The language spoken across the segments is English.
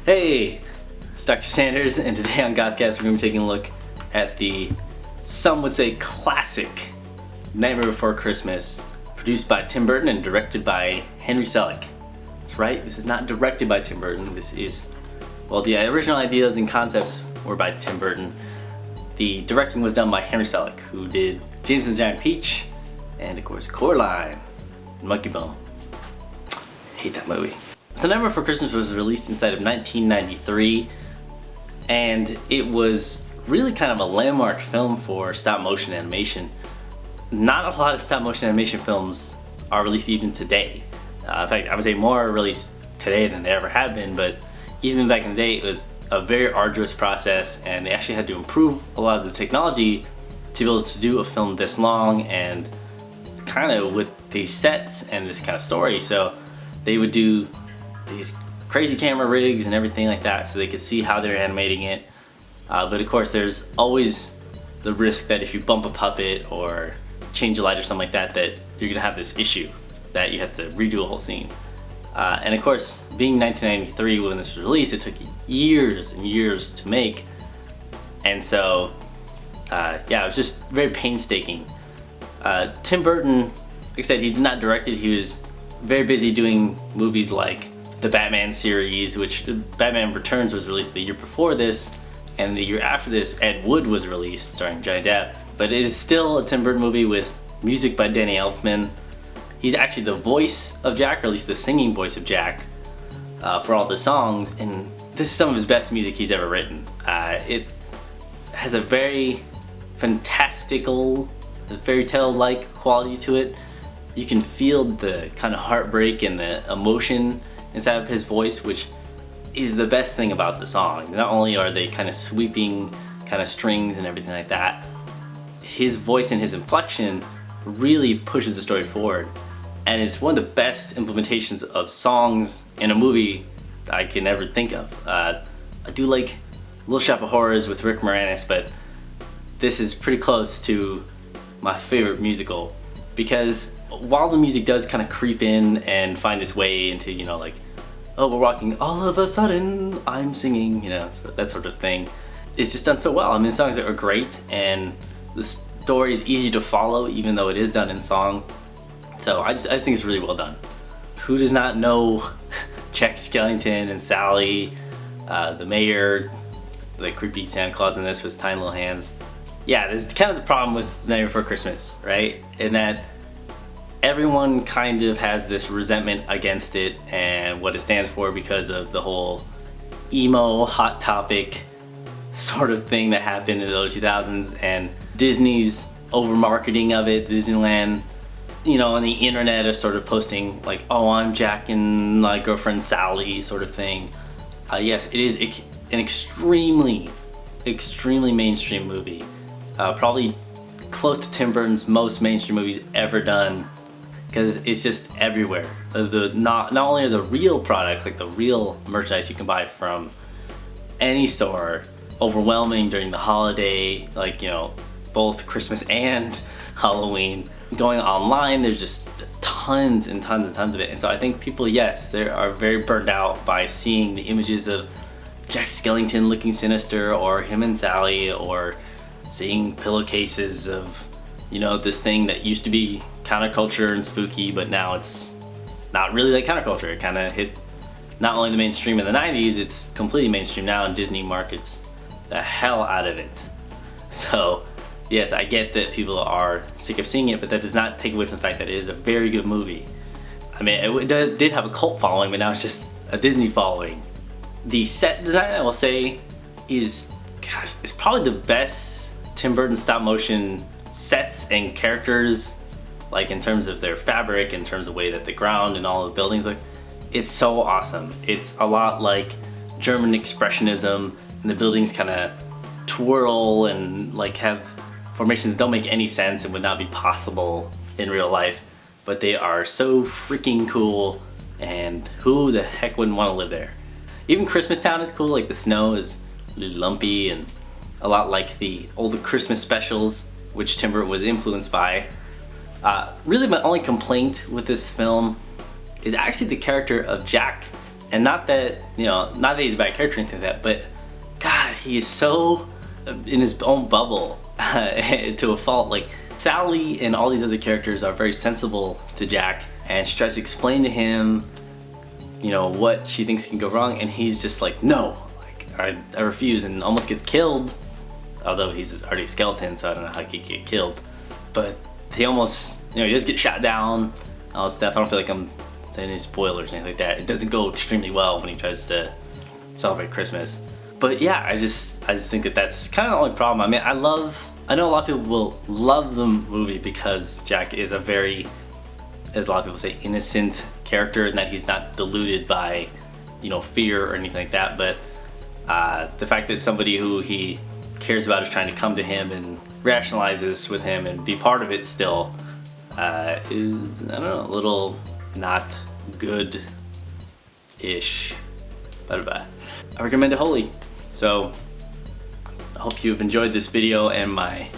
Hey, it's Dr. Sanders, and today on GothCast we're going to be taking a look at the, some would say, classic Nightmare Before Christmas, produced by Tim Burton and directed by Henry Selick. That's right, this is not directed by Tim Burton. This is, well, the original ideas and concepts were by Tim Burton. The directing was done by Henry Selick, who did James and the Giant Peach, and of course Coraline, and Monkey Bone. I hate that movie. So Nightmare Before Christmas was released inside of 1993, and it was really kind of a landmark film for stop motion animation. Not a lot of stop motion animation films are released even today. In fact, I would say more are released today than there ever have been, but even back in the day it was a very arduous process, and they actually had to improve a lot of the technology to be able to do a film this long and kind of with these sets and this kind of story. So they would do these crazy camera rigs and everything like that so they could see how they're animating it. But of course there's always the risk that if you bump a puppet or change a light or something like that, that you're gonna have this issue that you have to redo a whole scene. And of course, being 1993 when this was released, it took years and years to make. And so, yeah, it was just very painstaking. Tim Burton, like I said, he did not direct it. He was very busy doing movies like the Batman series, which Batman Returns was released the year before this, and the year after this, Ed Wood was released starring Johnny Depp. But it is still a Tim Burton movie with music by Danny Elfman. He's actually the voice of Jack, or at least the singing voice of Jack, for all the songs, and this is some of his best music he's ever written. It has a very fantastical, fairy tale-like quality to it. You can feel the kind of heartbreak and the emotion inside of his voice, which is the best thing about the song. Not only are they kind of sweeping kind of strings and everything like that, his voice and his inflection really pushes the story forward. And it's one of the best implementations of songs in a movie I can ever think of. I do like Little Shop of Horrors with Rick Moranis, but this is pretty close to my favorite musical, because while the music does kind of creep in and find its way into, you know, like, oh, we're walking, all of a sudden I'm singing, you know, so that sort of thing. It's just done so well. I mean, the songs are great, and the story is easy to follow, even though it is done in song. So I just think it's really well done. Who does not know Jack Skellington and Sally, the mayor, the creepy Santa Claus in this with tiny little hands. Yeah, this is kind of the problem with Nightmare Before Christmas, right? In that everyone kind of has this resentment against it and what it stands for because of the whole emo, hot topic sort of thing that happened in the early 2000s, and Disney's over marketing of it. Disneyland, you know, on the internet are sort of posting like, oh, I'm Jack and my girlfriend Sally sort of thing. Yes, it is an extremely mainstream movie. Probably close to Tim Burton's most mainstream movies ever done, because it's just everywhere. Not only are the real products, like the real merchandise you can buy from any store, overwhelming during the holiday, like, you know, both Christmas and Halloween. Going online, there's just tons and tons of it. And so I think people, yes, they are very burned out by seeing the images of Jack Skellington looking sinister, or him and Sally, or seeing pillowcases of, you know, this thing that used to be counterculture and spooky, but now it's not really like counterculture. It kind of hit not only the mainstream in the 90s, it's completely mainstream now, and Disney markets the hell out of it. So yes, I get that people are sick of seeing it, but that does not take away from the fact that it is a very good movie. I mean, it did have a cult following, but now it's just a Disney following. The set design, I will say, is, gosh, it's probably the best Tim Burton stop motion sets and characters, like in terms of their fabric, in terms of the way that the ground and all the buildings look. It's so awesome. It's a lot like German expressionism, and the buildings kind of twirl and like have formations that don't make any sense and would not be possible in real life, but they are so freaking cool, and who the heck wouldn't want to live there? Even Christmas Town is cool. Like, the snow is really lumpy and a lot like the older Christmas specials, which Tim Burton was influenced by. Really my only complaint with this film is actually the character of Jack And not that, you know, not that he's a bad character or anything like that, but God, he is so in his own bubble to a fault. Like, Sally and all these other characters are very sensible to Jack, and she tries to explain to him, you know, what she thinks can go wrong, and he's just like, no, like, I refuse, and almost gets killed. Although he's already a skeleton, so I don't know how he could get killed. But he almost, you know, he does get shot down, all that stuff. I don't feel like I'm saying any spoilers or anything like that. It doesn't go extremely well when he tries to celebrate Christmas. But yeah, I just think that that's kind of the only problem. I mean, I know a lot of people will love the movie because Jack is a very, as a lot of people say, innocent character, and that he's not deluded by, you know, fear or anything like that. But the fact that somebody who he cares about is trying to come to him and rationalize this with him and be part of it still is, I don't know, a little not good-ish. But I recommend it wholly. So I hope you've enjoyed this video and my, I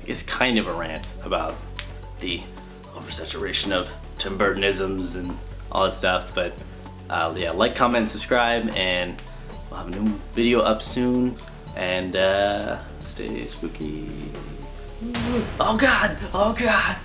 guess, kind of a rant about the oversaturation of Tim Burtonisms and all that stuff. But yeah, like, comment, subscribe, and we'll have a new video up soon. And stay spooky. Oh God! Oh God!